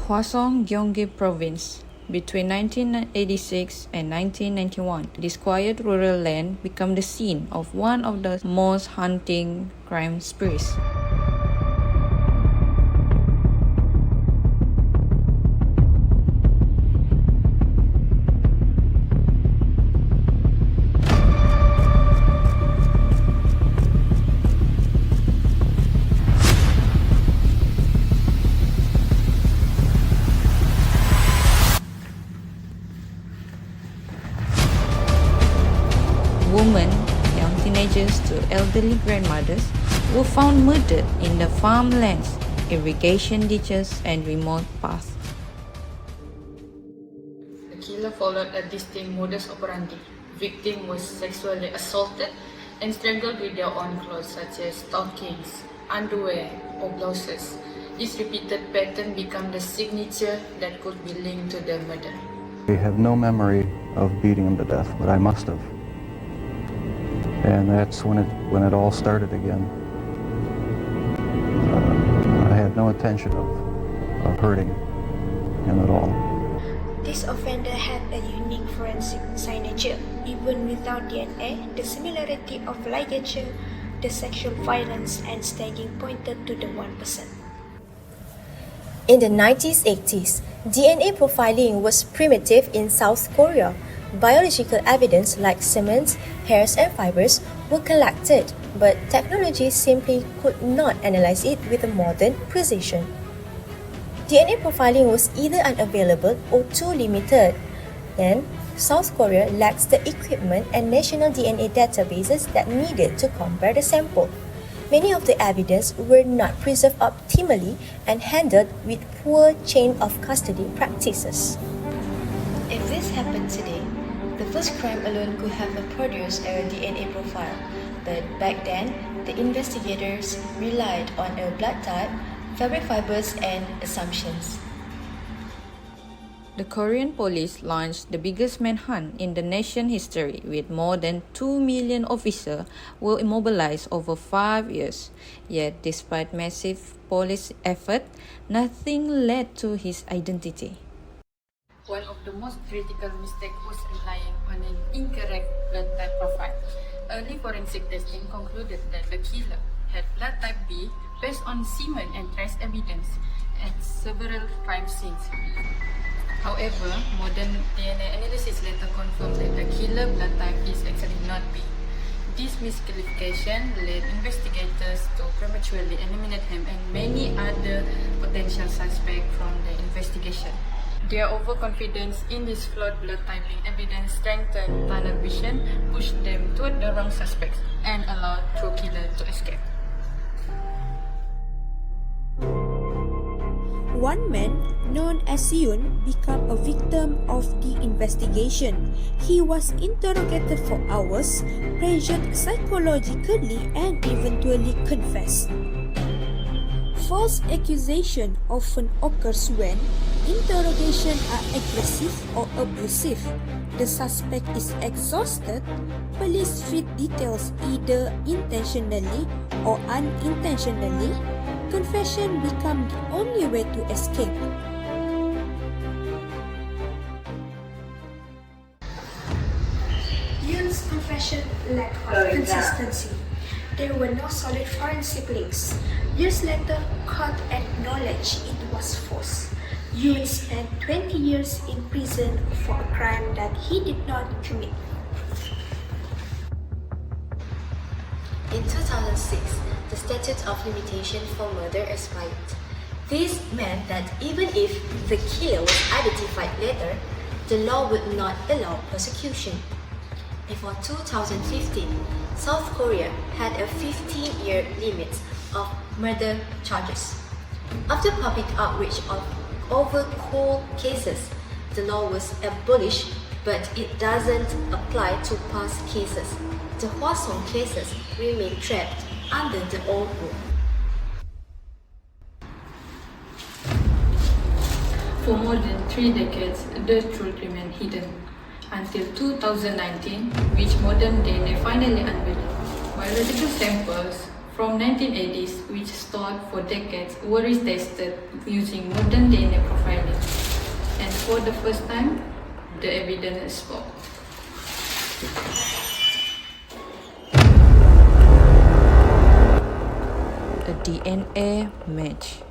Hwaseong Gyeonggi Province. Between 1986 and 1991, this quiet rural land became the scene of one of the most haunting crime sprees. Women, young teenagers to elderly grandmothers were found murdered in the farmlands, irrigation ditches, and remote paths. The killer followed a distinct modus operandi. Victim was sexually assaulted and strangled with their own clothes such as stockings, underwear, or blouses. This repeated pattern became the signature that could be linked to the murder. I have no memory of beating him to death, but I must have. And that's when it all started again. I had no intention of hurting him at all. This offender had a unique forensic signature. Even without DNA, the similarity of ligature, the sexual violence, and staging pointed to the 1%. In the 1980s, DNA profiling was primitive in South Korea. Biological evidence like semen, hairs, and fibers were collected, but technology simply could not analyze it with a modern precision. DNA profiling was either unavailable or too limited. Then, South Korea lacks the equipment and national DNA databases that needed to compare the sample. Many of the evidence were not preserved optimally and handled with poor chain of custody practices. If this happened today, the first crime alone could have produced a DNA profile, but back then, the investigators relied on a blood type, fabric fibers, and assumptions. The Korean police launched the biggest manhunt in the nation's history, with more than 2 million officers were immobilized over 5 years. Yet, despite massive police effort, nothing led to his identity. One of the most critical mistakes was relying on an incorrect blood type profile. Early forensic testing concluded that the killer had blood type B based on semen and trace evidence at several crime scenes. However, modern DNA analysis later confirmed that the killer blood type is actually not B. This misclassification led investigators to prematurely eliminate him and many other potential suspects from the investigation. Their overconfidence in this flawed blood typing evidence strengthened tunnel vision, pushed them toward the wrong suspects, and allowed true killer to escape. One man, known as Yoon, became a victim of the investigation. He was interrogated for hours, pressured psychologically, and eventually confessed. False accusation often occurs when interrogations are aggressive or abusive. The suspect is exhausted. Police feed details either intentionally or unintentionally. Confession becomes the only way to escape. Yoon's confession lacked of consistency. There were no solid forensic links. Years later, court acknowledged it was false. Yoon spent 20 years in prison for a crime that he did not commit. In 2006, the statute of limitation for murder expired. This meant that even if the killer was identified later, the law would not allow prosecution. Before 2015, South Korea had a 15-year limit of murder charges. After public outreach over cold cases, the law was abolished, but it doesn't apply to past cases. The Hwaseong cases remain trapped under the old rule. For more than 3 decades, the truth remained hidden. Until 2019, which modern DNA finally unveiled. Biological samples from 1980s, which stored for decades, were retested using modern DNA profiling. And for the first time, the evidence spoke. A DNA match.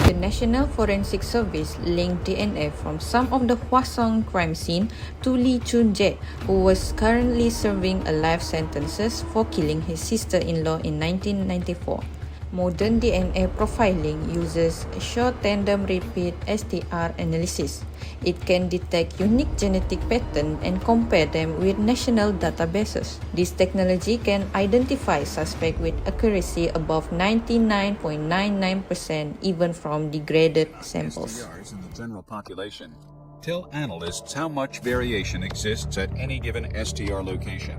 The National Forensic Service linked DNA from some of the Hwaseong crime scene to Lee Chun-jae, who was currently serving a life sentence for killing his sister-in-law in 1994. Modern DNA profiling uses short tandem repeat STR analysis. It can detect unique genetic patterns and compare them with national databases. This technology can identify suspects with accuracy above 99.99% even from degraded samples. STRs in the general population tell analysts how much variation exists at any given STR location.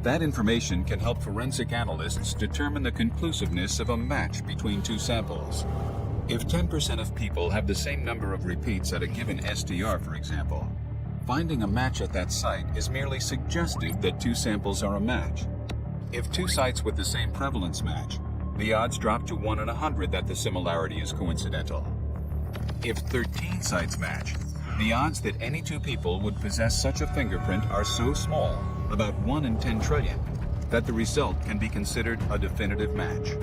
That information can help forensic analysts determine the conclusiveness of a match between two samples. If 10% of people have the same number of repeats at a given STR, for example, finding a match at that site is merely suggestive that two samples are a match. If two sites with the same prevalence match, the odds drop to 1 in 100 that the similarity is coincidental. If 13 sites match, the odds that any two people would possess such a fingerprint are so small, about 1 in 10 trillion, that the result can be considered a definitive match.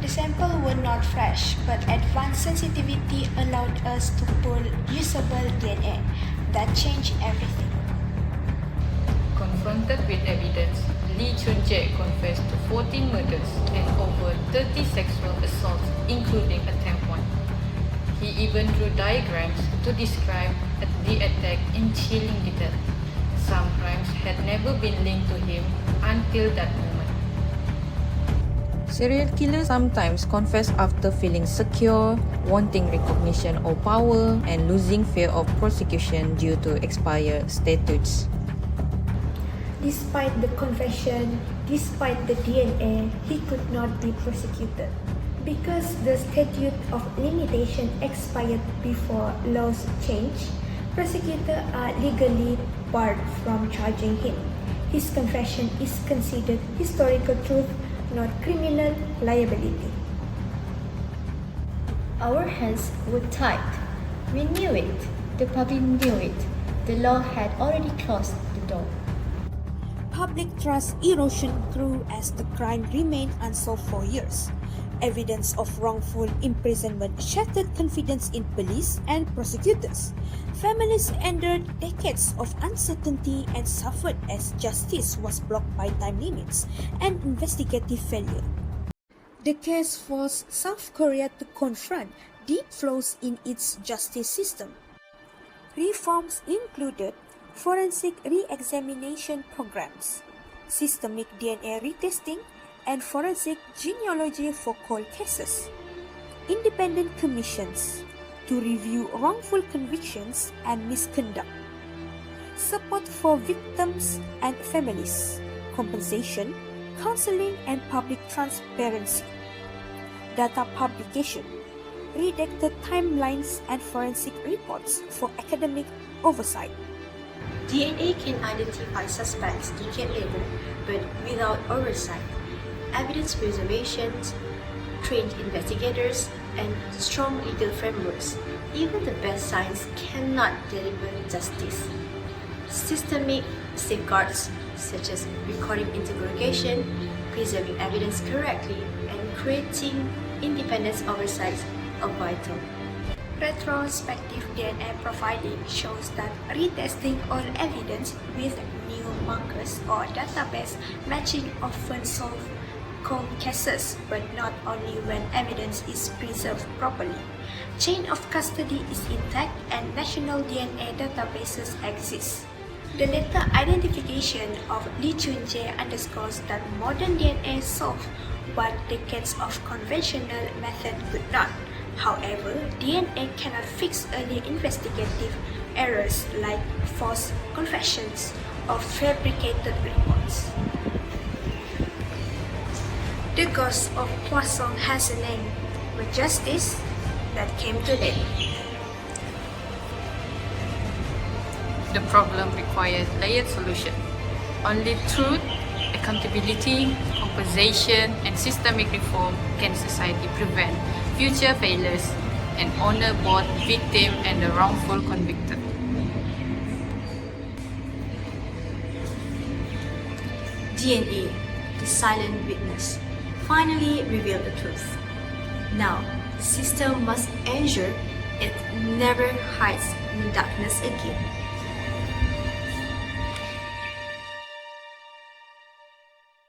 The sample were not fresh, but advanced sensitivity allowed us to pull usable DNA. That changed everything. Confronted with evidence, Lee Chun-jae confessed to 14 murders and over 30 sexual assaults, including attempt one. He even drew diagrams to describe the attack in chilling detail. Some crimes had never been linked to him until that moment. Serial killers sometimes confess after feeling secure, wanting recognition or power, and losing fear of prosecution due to expired statutes. Despite the confession, despite the DNA, he could not be prosecuted. Because the statute of limitation expired before laws changed, prosecutors are legally barred from charging him. His confession is considered historical truth, not criminal liability. Our hands were tied. We knew it. The public knew it. The law had already closed the door. Public trust erosion grew as the crime remained unsolved for years. Evidence of wrongful imprisonment shattered confidence in police and prosecutors. Families endured decades of uncertainty and suffered as justice was blocked by time limits and investigative failure. The case forced South Korea to confront deep flaws in its justice system. Reforms included forensic re-examination programs, systemic DNA retesting, and forensic genealogy for cold cases, independent commissions to review wrongful convictions and misconduct, support for victims and families, compensation, counseling and public transparency, data publication, redacted timelines and forensic reports for academic oversight. DNA can identify suspects decades later, but without oversight. Evidence preservation, trained investigators, and strong legal frameworks, even the best science cannot deliver justice. Systemic safeguards, such as recording interrogation, preserving evidence correctly, and creating independent oversight, are vital. Retrospective DNA profiling shows that retesting old evidence with new markers or database matching often solve cold cases, but not only when evidence is preserved properly. Chain of custody is intact and national DNA databases exist. The later identification of Lee Chun-jae underscores that modern DNA solved what decades of conventional method could not. However, DNA cannot fix early investigative errors like false confessions or fabricated reports. The ghost of Hwaseong has a name, but justice that came too late. the problem requires layered solution. Only through accountability, compensation, and systemic reform can society prevent future failures and honor both victim and the wrongful convicted. DNA, the silent witness, finally revealed the truth. Now, the system must ensure it never hides in darkness again.